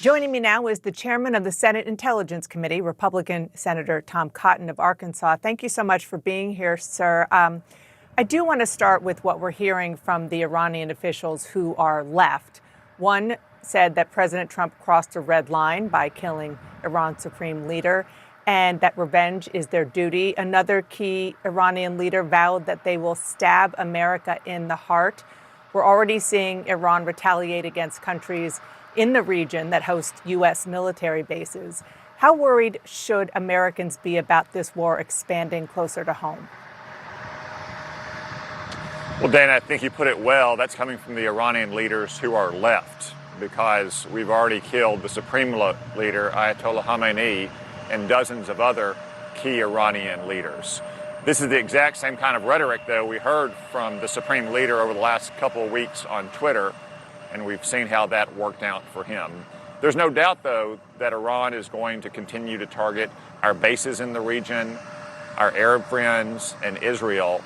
Joining me now is the chairman of the Senate Intelligence Committee, Republican Senator Tom Cotton of Arkansas. Thank you so much for being here, sir. I do want to start with what we're hearing from the Iranian officials who are left. One said that President Trump crossed a red line by killing Iran's supreme leader, and that revenge is their duty. Another key Iranian leader vowed that they will stab America in the heart. We're already seeing Iran retaliate against countries in the region that host U.S. military bases. How worried should Americans be about this war expanding closer to home? Well, Dana, I think you put it well. That's coming from the Iranian leaders who are left, because we've already killed the supreme leader, Ayatollah Khamenei, and dozens of other key Iranian leaders. This is the exact same kind of rhetoric, though, we heard from the supreme leader over the last couple of weeks on Twitter, and we've seen how that worked out for him. There's no doubt, though, that Iran is going to continue to target our bases in the region, our Arab friends, and Israel.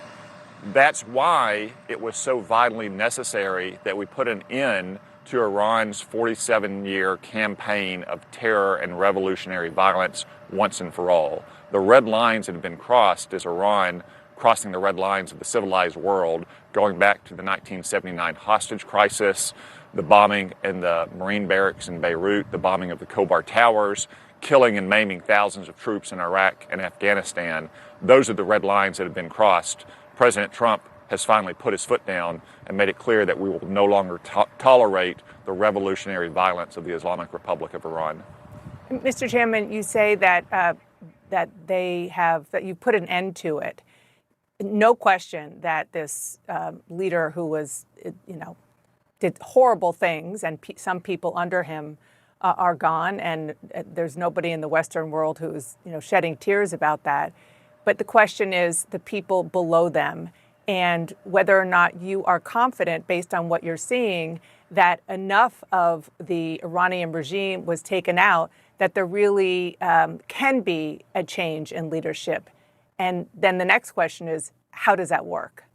That's why it was so vitally necessary that we put an end to Iran's 47-year campaign of terror and revolutionary violence once and for all. The red lines had been crossed as Iran crossing the red lines of the civilized world, going back to the 1979 hostage crisis, the bombing in the Marine barracks in Beirut, the bombing of the Khobar Towers, killing and maiming thousands of troops in Iraq and Afghanistan. Those are the red lines that have been crossed. President Trump has finally put his foot down and made it clear that we will no longer tolerate the revolutionary violence of the Islamic Republic of Iran. Mr. Chairman, you say that that you put an end to it. No question that this leader who was, did horrible things, and some people under him are gone, and there's nobody in the Western world who is, shedding tears about that. But the question is the people below them, and whether or not you are confident, based on what you're seeing, that enough of the Iranian regime was taken out that there really can be a change in leadership. And then the next question is, how does that work?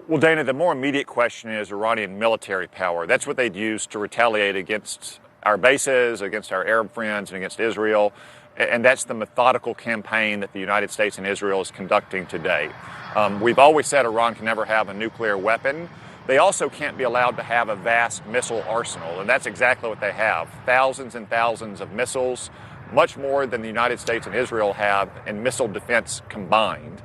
Well, Dana, the more immediate question is Iranian military power. That's what they'd use to retaliate against our bases, against our Arab friends, and against Israel. And that's the methodical campaign that the United States and Israel is conducting today. We've always said Iran can never have a nuclear weapon. They also can't be allowed to have a vast missile arsenal, and that's exactly what they have. Thousands and thousands of missiles, much more than the United States and Israel have in missile defense combined.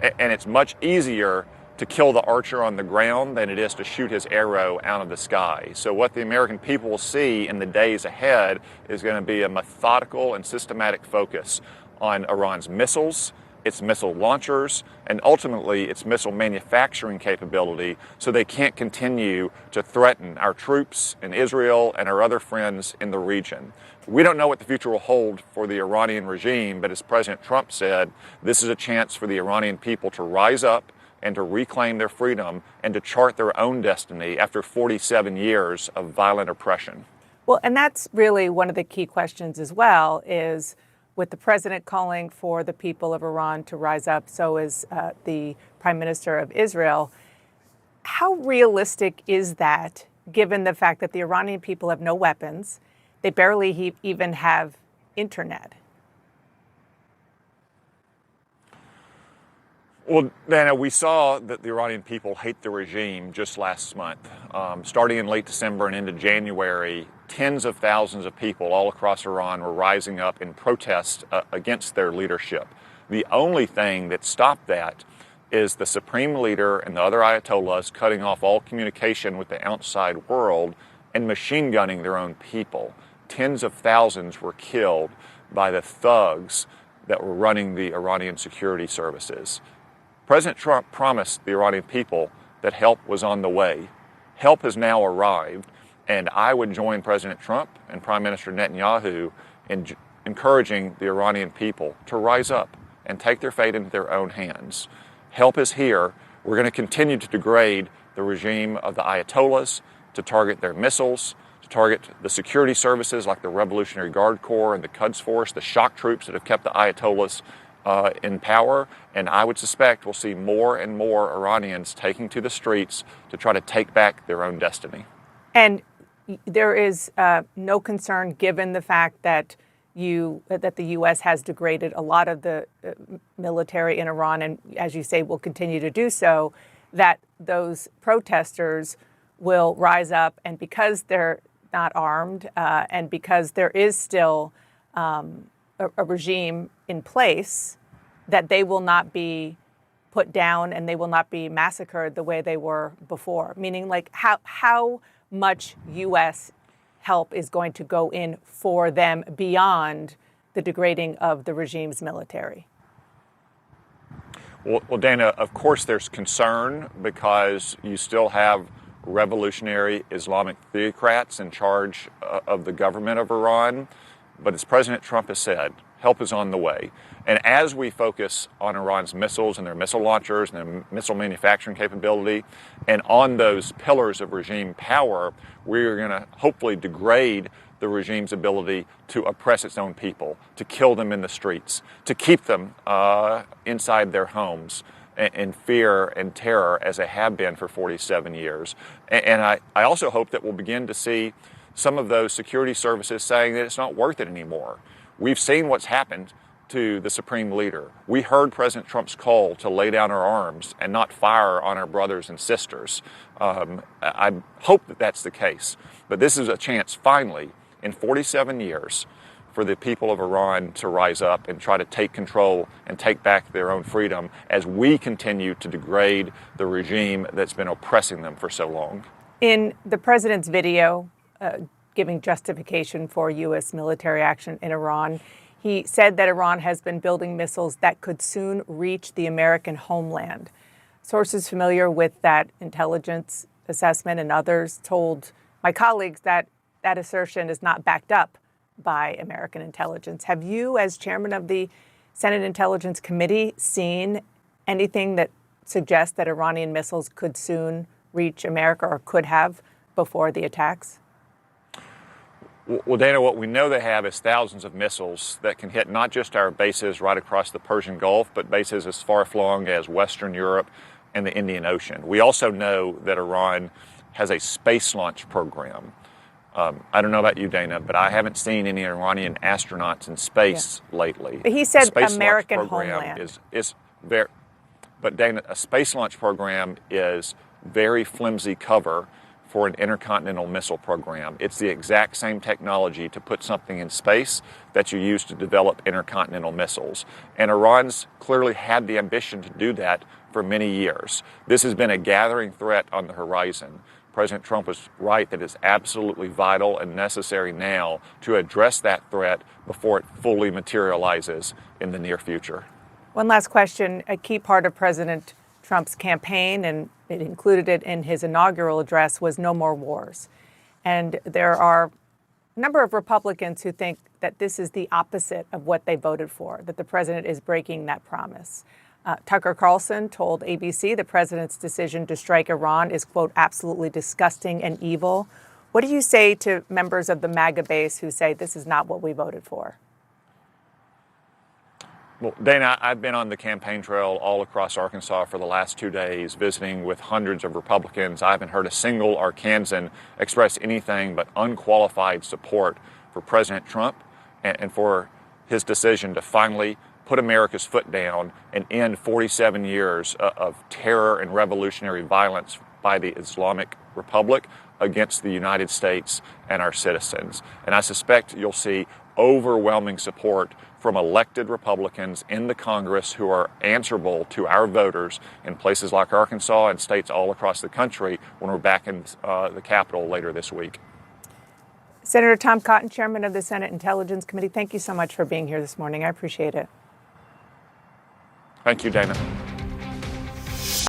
And it's much easier to kill the archer on the ground than it is to shoot his arrow out of the sky. So what the American people will see in the days ahead is going to be a methodical and systematic focus on Iran's missiles, its missile launchers, and ultimately its missile manufacturing capability, so they can't continue to threaten our troops in Israel and our other friends in the region. We don't know what the future will hold for the Iranian regime, but as President Trump said, this is a chance for the Iranian people to rise up and to reclaim their freedom and to chart their own destiny after 47 years of violent oppression. Well, and that's really one of the key questions as well, is with the president calling for the people of Iran to rise up, so is the Prime Minister of Israel. How realistic is that, given the fact that the Iranian people have no weapons, they barely even have internet? Well, Dana, we saw that the Iranian people hate the regime just last month. Starting in late December and into January, tens of thousands of people all across Iran were rising up in protest against their leadership. The only thing that stopped that is the supreme leader and the other ayatollahs cutting off all communication with the outside world and machine gunning their own people. Tens of thousands were killed by the thugs that were running the Iranian security services. President Trump promised the Iranian people that help was on the way. Help has now arrived, and I would join President Trump and Prime Minister Netanyahu in encouraging the Iranian people to rise up and take their fate into their own hands. Help is here. We're going to continue to degrade the regime of the Ayatollahs, to target their missiles, to target the security services like the Revolutionary Guard Corps and the Quds Force, the shock troops that have kept the Ayatollahs in power, and I would suspect we'll see more and more Iranians taking to the streets to try to take back their own destiny. And there is no concern, given the fact that that the U.S. has degraded a lot of the military in Iran, and as you say, will continue to do so, that those protesters will rise up, and because they're not armed, and because there is still a regime in place, that they will not be put down and they will not be massacred the way they were before. Meaning, like, how much U.S. help is going to go in for them beyond the degrading of the regime's military? Well, Dana, of course there's concern because you still have revolutionary Islamic theocrats in charge of the government of Iran. But as President Trump has said, help is on the way. And as we focus on Iran's missiles and their missile launchers and their missile manufacturing capability, and on those pillars of regime power, we're going to hopefully degrade the regime's ability to oppress its own people, to kill them in the streets, to keep them inside their homes in fear and terror as they have been for 47 years. And I also hope that we'll begin to see some of those security services saying that it's not worth it anymore. We've seen what's happened to the supreme leader. We heard President Trump's call to lay down our arms and not fire on our brothers and sisters. I hope that that's the case. But this is a chance, finally, in 47 years, for the people of Iran to rise up and try to take control and take back their own freedom as we continue to degrade the regime that's been oppressing them for so long. In the president's video giving justification for U.S. military action in Iran, he said that Iran has been building missiles that could soon reach the American homeland. Sources familiar with that intelligence assessment and others told my colleagues that that assertion is not backed up by American intelligence. Have you, as chairman of the Senate Intelligence Committee, seen anything that suggests that Iranian missiles could soon reach America or could have before the attacks? Well, Dana, what we know they have is thousands of missiles that can hit not just our bases right across the Persian Gulf, but bases as far-flung as Western Europe and the Indian Ocean. We also know that Iran has a space launch program. I don't know about you, Dana, but I haven't seen any Iranian astronauts in space lately. But he said space American launch program homeland. is very, but Dana, a space launch program is very flimsy cover for an intercontinental missile program. It's the exact same technology to put something in space that you use to develop intercontinental missiles. And Iran's clearly had the ambition to do that for many years. This has been a gathering threat on the horizon. President Trump was right that it's absolutely vital and necessary now to address that threat before it fully materializes in the near future. One last question. A key part of President Trump's campaign, and it included it in his inaugural address, was no more wars. And there are a number of Republicans who think that this is the opposite of what they voted for, that the president is breaking that promise. Tucker Carlson told ABC the president's decision to strike Iran is, quote, absolutely disgusting and evil. What do you say to members of the MAGA base who say this is not what we voted for? Well, Dana, I've been on the campaign trail all across Arkansas for the last 2 days, visiting with hundreds of Republicans. I haven't heard a single Arkansan express anything but unqualified support for President Trump and for his decision to finally put America's foot down and end 47 years of terror and revolutionary violence by the Islamic Republic against the United States and our citizens. And I suspect you'll see overwhelming support from elected Republicans in the Congress who are answerable to our voters in places like Arkansas and states all across the country when we're back in the Capitol later this week. Senator Tom Cotton, chairman of the Senate Intelligence Committee, thank you so much for being here this morning. I appreciate it. Thank you, Dana.